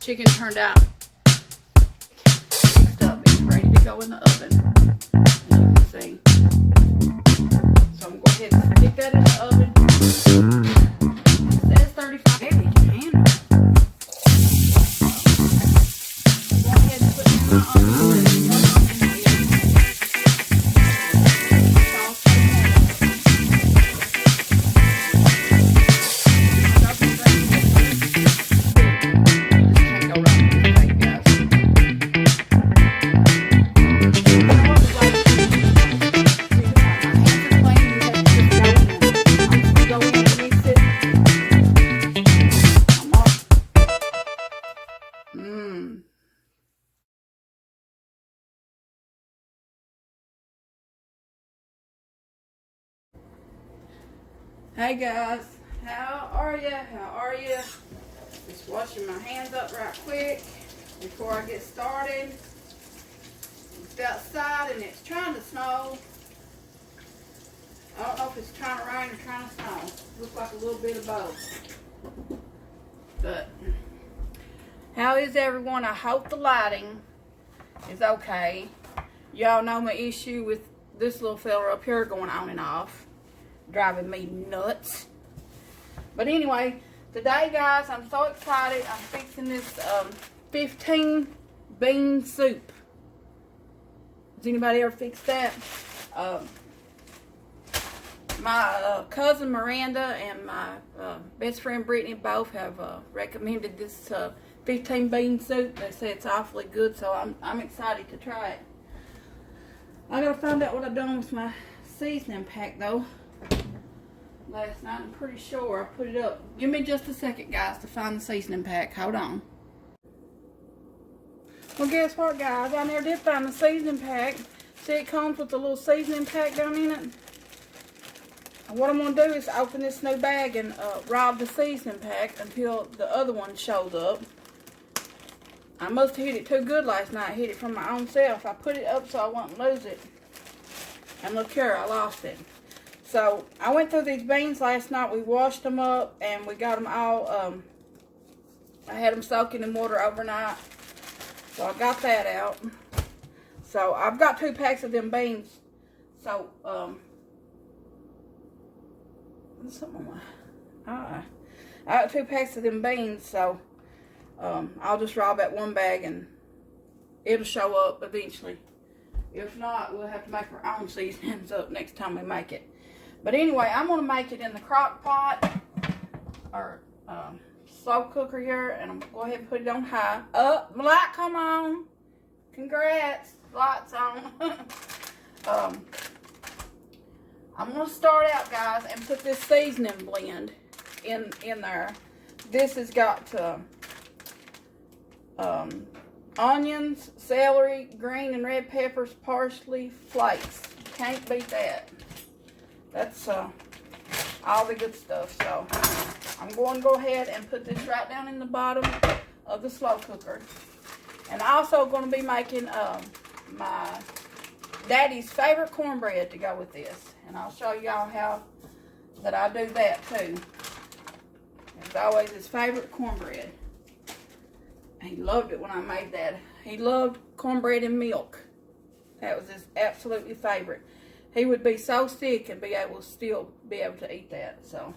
Chicken turned out mixed up. It's ready to go in the oven, as you can see. So I'm going to go ahead and stick that in the oven. It says 35. Heavy handle. Go ahead and put in my onions. Hey guys, how are ya? How are ya? Just washing my hands up right quick before I get started. It's outside and it's trying to snow. I don't know if it's trying to rain or trying to snow. Looks like a little bit of both. But how is everyone? I hope the lighting is okay. Y'all know my issue with this little fella up here going on and off, driving me nuts. But anyway, today guys, I'm so excited. I'm fixing this 15 bean soup. Has anybody ever fixed that? My cousin Miranda and my best friend Brittany both have recommended this 15 bean soup. They say it's awfully good, so I'm excited to try it. I gotta find out what I've done with my seasoning pack though. Last night, I'm pretty sure I put it up. Give me just a second, guys, to find the seasoning pack. Hold on. Well, guess what, guys? I never did find the seasoning pack. See, it comes with a little seasoning pack down in it. And what I'm going to do is open this new bag and rob the seasoning pack until the other one shows up. I must have hit it too good last night. I hit it from my own self. I put it up so I wouldn't lose it. And look here, I lost it. So, I went through these beans last night. We washed them up and we got them all, I had them soaking in water overnight. So, I got that out. So, I've got 2 packs of them beans. So, something on my, I got 2 packs of them beans. So, I'll just rob that one bag and it'll show up eventually. If not, we'll have to make our own seasonings up next time we make it. But anyway, I'm going to make it in the crock pot or slow cooker here. And I'm going to go ahead and put it on high. Up, the light come on. Congrats. Light's on. I'm going to start out, guys, and put this seasoning blend in there. This has got onions, celery, green and red peppers, parsley, flakes. Can't beat that. That's all the good stuff. So I'm going to go ahead and put this right down in the bottom of the slow cooker. And I'm also going to be making my daddy's favorite cornbread to go with this. And I'll show y'all how that I do that too. It's always his favorite cornbread. He loved it when I made that. He loved cornbread and milk. That was his absolutely favorite. He would be so sick and be able to still be able to eat that. So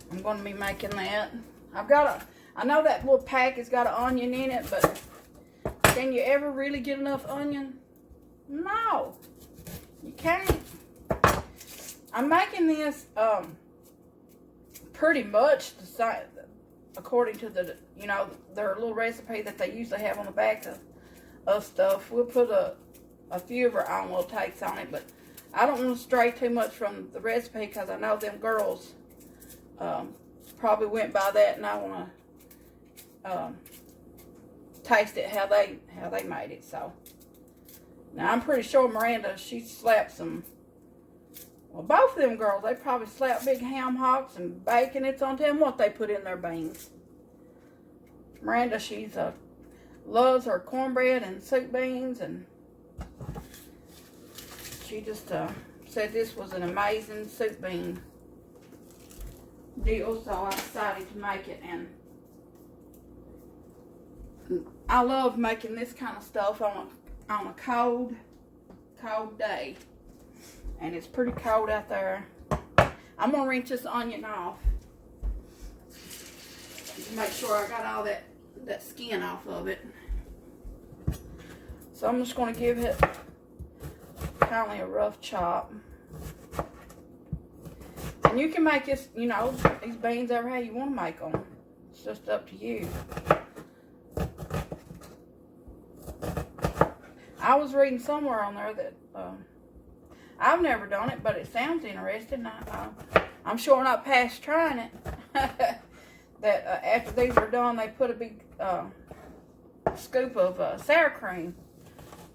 I'm going to be making that. I know that little pack has got an onion in it, but can you ever really get enough onion? No, you can't. I'm making this pretty much the same, according to the, you know, their little recipe that they usually have on the back of stuff. We'll put a few of our own little takes on it, but I don't want to stray too much from the recipe because I know them girls probably went by that, and I want to taste it how they made it. So now I'm pretty sure Miranda, she slapped some. Well, both of them girls, they probably slapped big ham hocks and bacon. It's on them what they put in their beans. Miranda, she's loves her cornbread and soup beans, and she just said this was an amazing soup bean deal, so I decided to make it. And I love making this kind of stuff on a cold day. And it's pretty cold out there. I'm going to rinse this onion off. Make sure I got all that skin off of it. So I'm just going to give it kind of a rough chop. And you can make this, you know, these beans ever how you want to make them. It's just up to you. I was reading somewhere on there that I've never done it, but it sounds interesting. I'm sure not past trying it. That after these are done, they put a big scoop of sour cream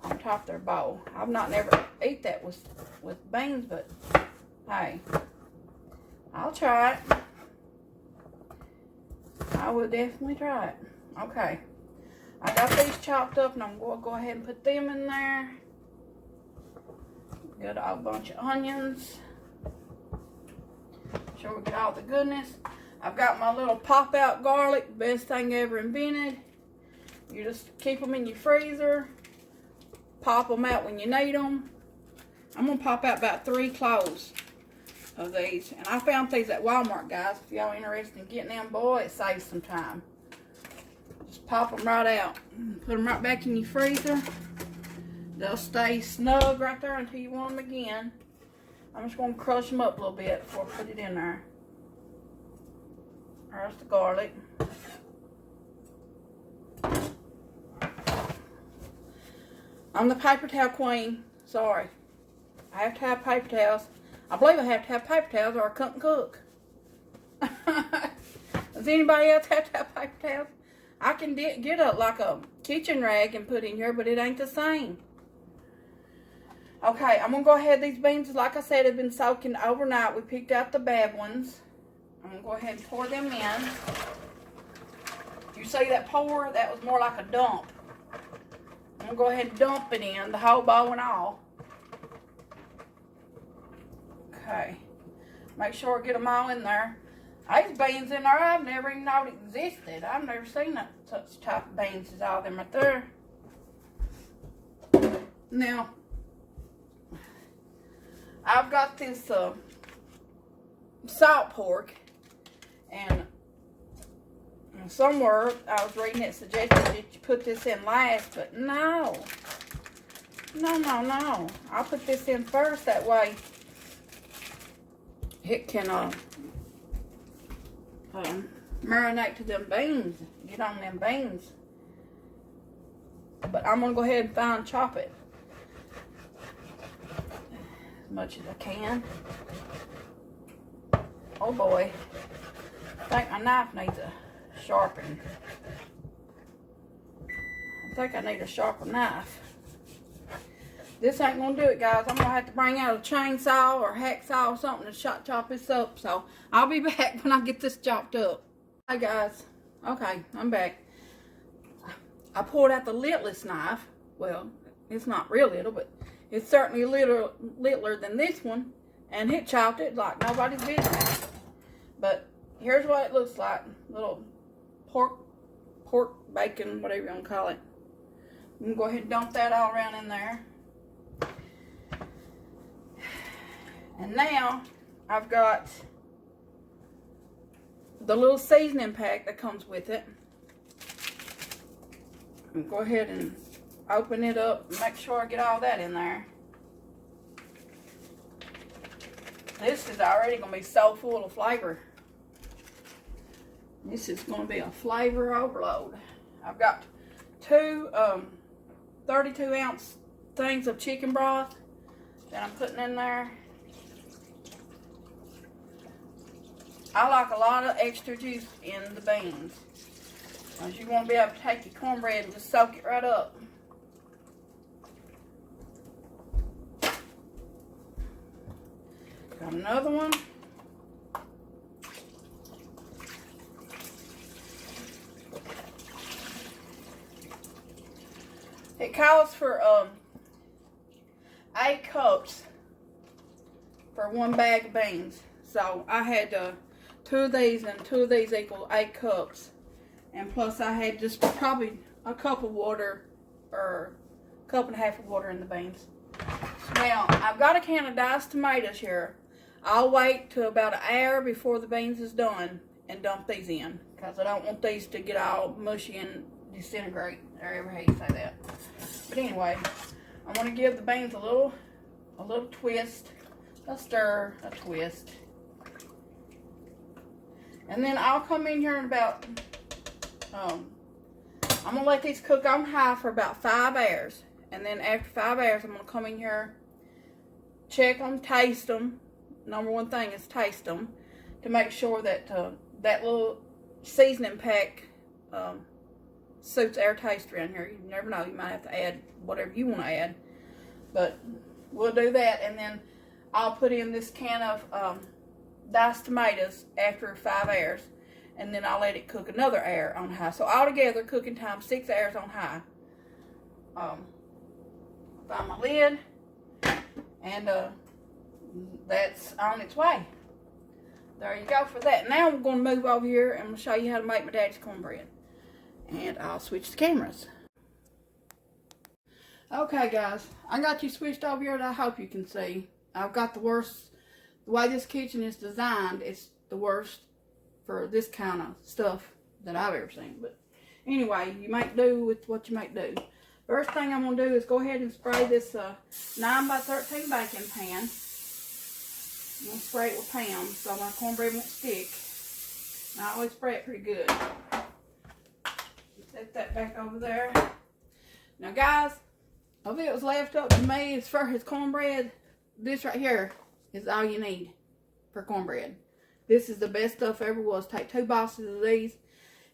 on top of their bowl. I've never eat that with beans, but hey, I'll try it. I will definitely try it. Okay, I got these chopped up, and I'm going to go ahead and put them in there. Got a bunch of onions. Sure we get all the goodness. I've got my little pop-out garlic, best thing ever invented. You just keep them in your freezer. Pop them out when you need them. I'm going to pop out about 3 cloves of these. And I found these at Walmart, guys. If y'all interested in getting them, boy, it saves some time. Just pop them right out. Put them right back in your freezer. They'll stay snug right there until you want them again. I'm just going to crush them up a little bit before I put it in there. There's the garlic. I'm the paper towel queen. Sorry. I have to have paper towels. I believe I have to have paper towels or I couldn't cook. Does anybody else have to have paper towels? I can get like a kitchen rag and put in here, but it ain't the same. Okay, I'm going to go ahead. These beans, like I said, have been soaking overnight. We picked out the bad ones. I'm going to go ahead and pour them in. You see that pour? That was more like a dump. I'm going to go ahead and dump it in, the whole bowl and all. Okay. Make sure I get them all in there. These beans in there, I've never even known existed. I've never seen such type of beans as all them right there. Now, I've got this salt pork, and somewhere I was reading it suggested that you put this in last, but no. I'll put this in first, that way it can marinate to them beans, get on them beans. But I'm going to go ahead and fine chop it as much as I can. Oh boy, I think my knife needs a sharpen. I think I need a sharper knife. This ain't gonna do it, guys. I'm gonna have to bring out a chainsaw or hacksaw or something to chop this up. So I'll be back when I get this chopped up. Hey guys, okay, I'm back. I pulled out the litless knife. Well, it's not real little, but it's certainly littler than this one, and it chopped it like nobody's business. But here's what it looks like: little pork bacon, whatever you want to call it. I'm gonna go ahead and dump that all around in there. And now I've got the little seasoning pack that comes with it. I'm gonna go ahead and open it up and make sure I get all that in there. This is already gonna be so full of flavor. This is gonna be a flavor overload. I've got two 32-ounce things of chicken broth that I'm putting in there. I like a lot of extra juice in the beans, because you want to be able to take your cornbread and just soak it right up. Got another one. It calls for 8 cups for 1 bag of beans. So I had 2 of these, and 2 of these equal 8 cups. And plus I had just probably a cup of water, or a cup and a half of water in the beans. Now, I've got a can of diced tomatoes here. I'll wait till about an hour before the beans is done and dump these in, because I don't want these to get all mushy and disintegrate, or ever how you say that. But anyway, I want to give the beans a little twist, a stir, a twist. And then I'll come in here in about, I'm going to let these cook on high for about 5 hours. And then after 5 hours, I'm going to come in here, check them, taste them. Number one thing is taste them, to make sure that that little seasoning pack suits our taste around here. You never know, you might have to add whatever you want to add. But we'll do that, and then I'll put in this can of diced tomatoes after 5 hours, and then I'll let it cook another hour on high. So altogether, cooking time 6 hours on high. Find my lid, and that's on its way. There you go for that. Now we're going to move over here, and I'm going to show you how to make my daddy's cornbread. And I'll switch the cameras. Okay, guys, I got you switched over here that I hope you can see. I've got the worst, the way this kitchen is designed, it's the worst for this kind of stuff that I've ever seen. But anyway, you make do with what you make do. First thing I'm going to do is go ahead and spray this 9x13 baking pan. I'm going to spray it with Pam so my cornbread won't stick. And I always spray it pretty good. Set that back over there. Now guys, if it was left up to me as far as cornbread, this right here is all you need for cornbread. This is the best stuff ever was. Take 2 boxes of these.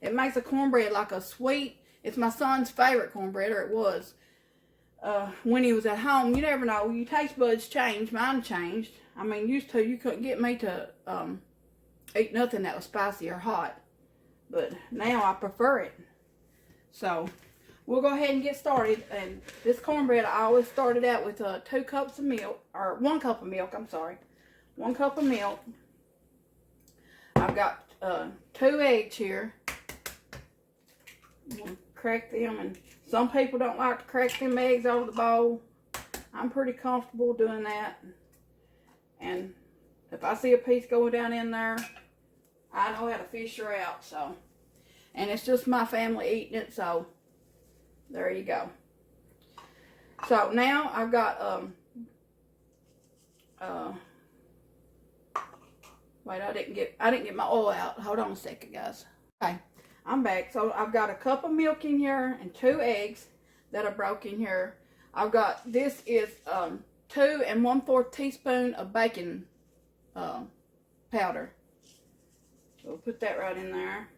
It makes a cornbread like a sweet. It's my son's favorite cornbread, or it was. When he was at home, you never know. Your taste buds change. Mine changed. I mean, used to, you couldn't get me to eat nothing that was spicy or hot. But now I prefer it. So, we'll go ahead and get started. And this cornbread, I always started out with 2 cups of milk, or 1 cup of milk, I'm sorry. 1 cup of milk. I've got 2 eggs here. I'm going to crack them, and some people don't like to crack them eggs over the bowl. I'm pretty comfortable doing that. And if I see a piece going down in there, I know how to fish her out. So, and it's just my family eating it, so there you go. So now I've got wait, I didn't get my oil out. Hold on a second, guys. Okay, I'm back. So I've got a cup of milk in here and 2 eggs that I broke in here. I've got, this is 2 1/4 teaspoon of baking powder. So we'll put that right in there.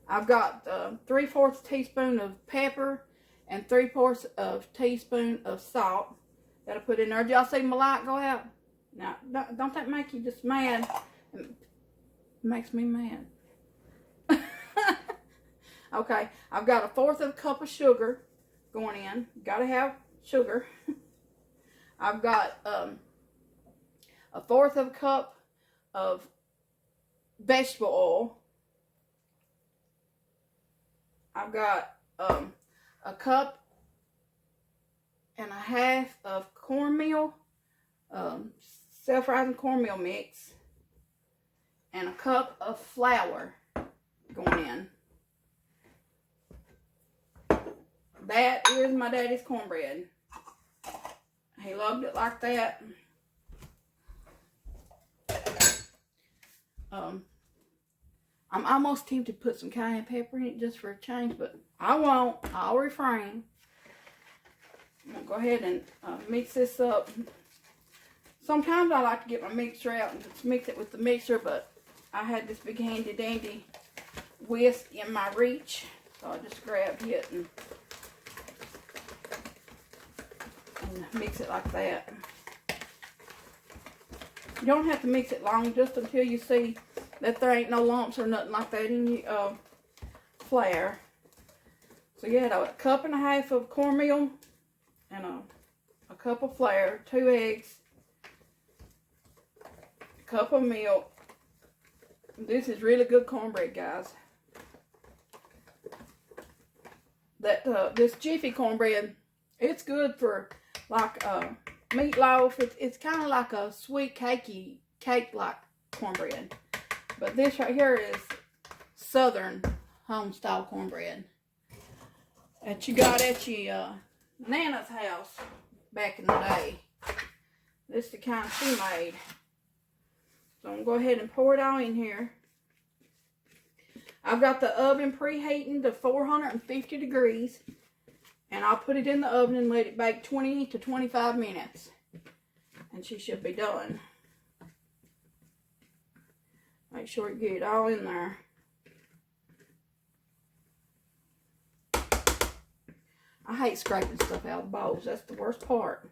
I've got 3/4 teaspoon of pepper and 3/4 of teaspoon of salt that I put in there. Did y'all see my light go out? Now, don't that make you just mad? It makes me mad. Okay, I've got 1/4 of a cup of sugar going in. Gotta have sugar. I've got 1/4 of a cup of vegetable oil. I've got a cup and a half of cornmeal, self-rising cornmeal mix, and a cup of flour going in. That is my daddy's cornbread. He loved it like that. I'm almost tempted to put some cayenne pepper in it just for a change, but I won't. I'll refrain. I'm going to go ahead and mix this up. Sometimes I like to get my mixture out and just mix it with the mixer, but I had this big handy dandy whisk in my reach, so I just grabbed it and mix it like that. You don't have to mix it long, just until you see that there ain't no lumps or nothing like that in your flour. So you had a cup and a half of cornmeal and a cup of flour, 2 eggs, a cup of milk. This is really good cornbread, guys. that this Jiffy cornbread, it's good for like meatloaf. It's kind of like a sweet cake-like cornbread. But this right here is Southern home-style cornbread that you got at your Nana's house back in the day. This is the kind she made. So I'm going to go ahead and pour it all in here. I've got the oven preheating to 450 degrees. And I'll put it in the oven and let it bake 20 to 25 minutes. And she should be done. Make sure you get it all in there. I hate scraping stuff out of bowls. That's the worst part.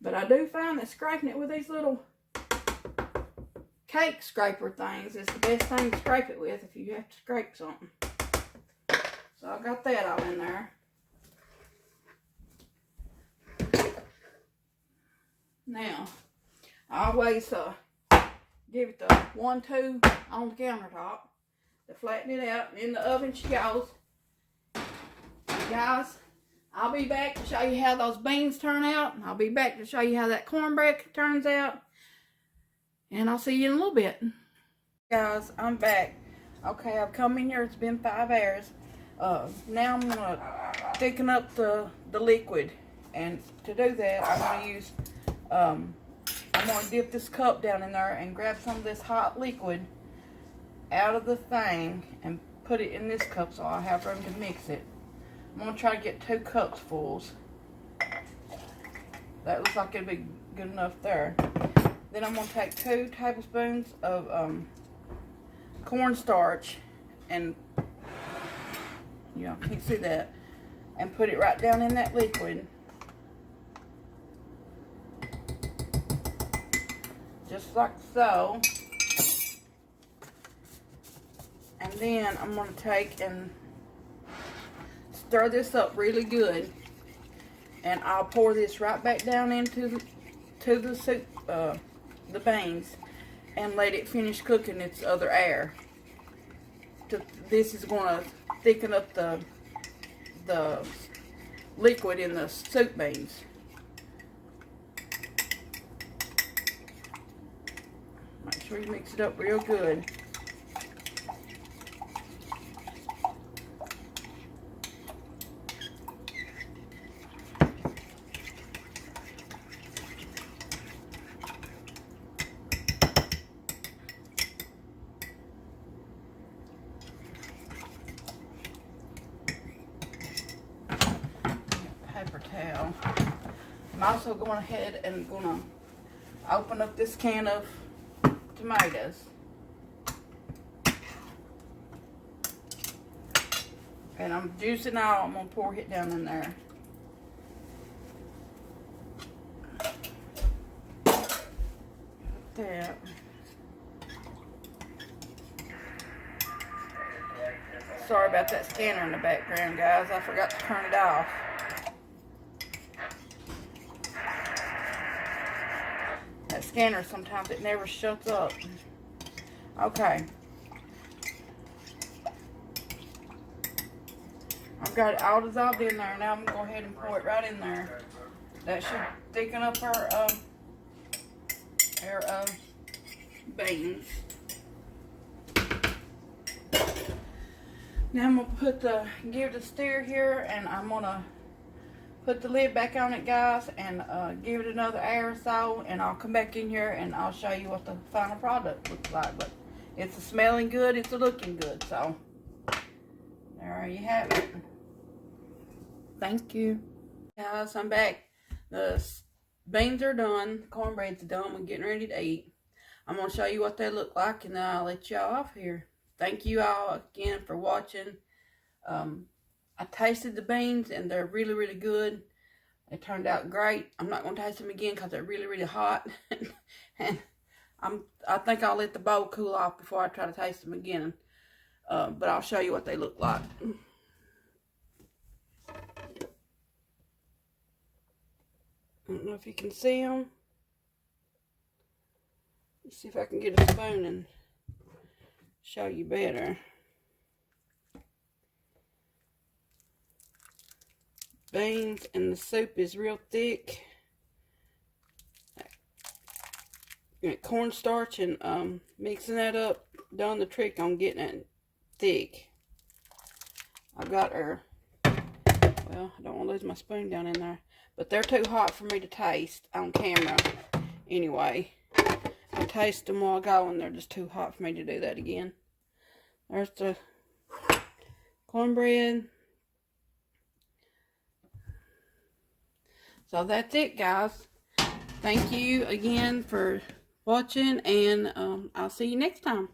But I do find that scraping it with these little cake scraper things is the best thing to scrape it with if you have to scrape something. So I got that all in there. Now, I always give it the 1-2 on the countertop to flatten it out. And in the oven she goes. And guys, I'll be back to show you how those beans turn out. I'll be back to show you how that cornbread turns out. And I'll see you in a little bit. Guys, I'm back. Okay, I've come in here. It's been 5 hours. Now I'm going to thicken up the liquid. And to do that, I'm going to use, I'm going to dip this cup down in there and grab some of this hot liquid out of the thing and put it in this cup so I'll have room to mix it. I'm going to try to get 2 cups fulls. That looks like it'll be good enough there. Then I'm going to take 2 tablespoons of cornstarch and, you know, can't see that, and put it right down in that liquid. Just like so. And then I'm going to take and stir this up really good, and I'll pour this right back down into the soup, the beans, and let it finish cooking its other air. This is going to thicken up the liquid in the soup beans. Make sure you mix it up real good. Paper towel. I'm also going ahead and going to open up this can of tomatoes. And I'm juicing out. I'm going to pour it down in there. That. Sorry about that scanner in the background, guys. I forgot to turn it off. That scanner, sometimes it never shuts up. Okay. I've got it all dissolved in there. Now I'm going to go ahead and pour it right in there. That should thicken up our beans. Now I'm going to give it a stir here, and I'm going to put the lid back on it, guys, and give it another hour or so, and I'll come back in here and I'll show you what the final product looks like. But it's smelling good, it's looking good, so there you have it. Thank you. Guys, I'm back. The beans are done, the cornbread's done, we're getting ready to eat. I'm going to show you what they look like, and then I'll let y'all off here. Thank you all again for watching. I tasted the beans, and they're really, really good. They turned out great. I'm not going to taste them again because they're really, really hot. And I think I'll let the bowl cool off before I try to taste them again. But I'll show you what they look like. I don't know if you can see them. Let's see if I can get a spoon and show you better. beans, and the soup is real thick. Cornstarch and mixing that up done the trick on getting it thick. I've got her, well, I don't want to lose my spoon down in there, but they're too hot for me to taste on camera anyway. I taste them while I go and they're just too hot for me to do that again. There's the cornbread. So that's it, guys. Thank you again for watching, and I'll see you next time.